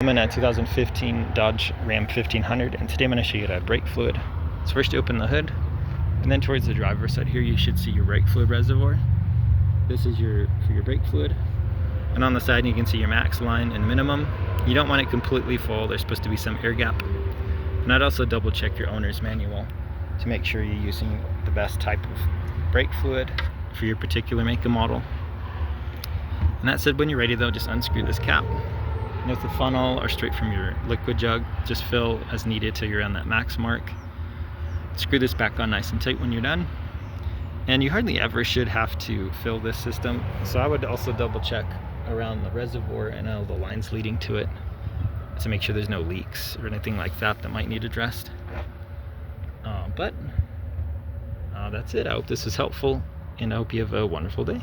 I'm in a 2015 Dodge Ram 1500, and today I'm going to show you how to add brake fluid. So first you open the hood, and then towards the driver's side here you should see your brake fluid reservoir. This is for your brake fluid. And on the side you can see your max line and minimum. You don't want it completely full, there's supposed to be some air gap. And I'd also double check your owner's manual to make sure you're using the best type of brake fluid for your particular make and model. And that said, when you're ready though, just unscrew this cap. And with the funnel or straight from your liquid jug, just fill as needed till you're on that max mark. Screw this back on nice and tight when you're done. And you hardly ever should have to fill this system, so I would also double check around the reservoir and all the lines leading to it to make sure there's no leaks or anything like that that might need addressed. But that's it. I hope this is helpful, and I hope you have a wonderful day.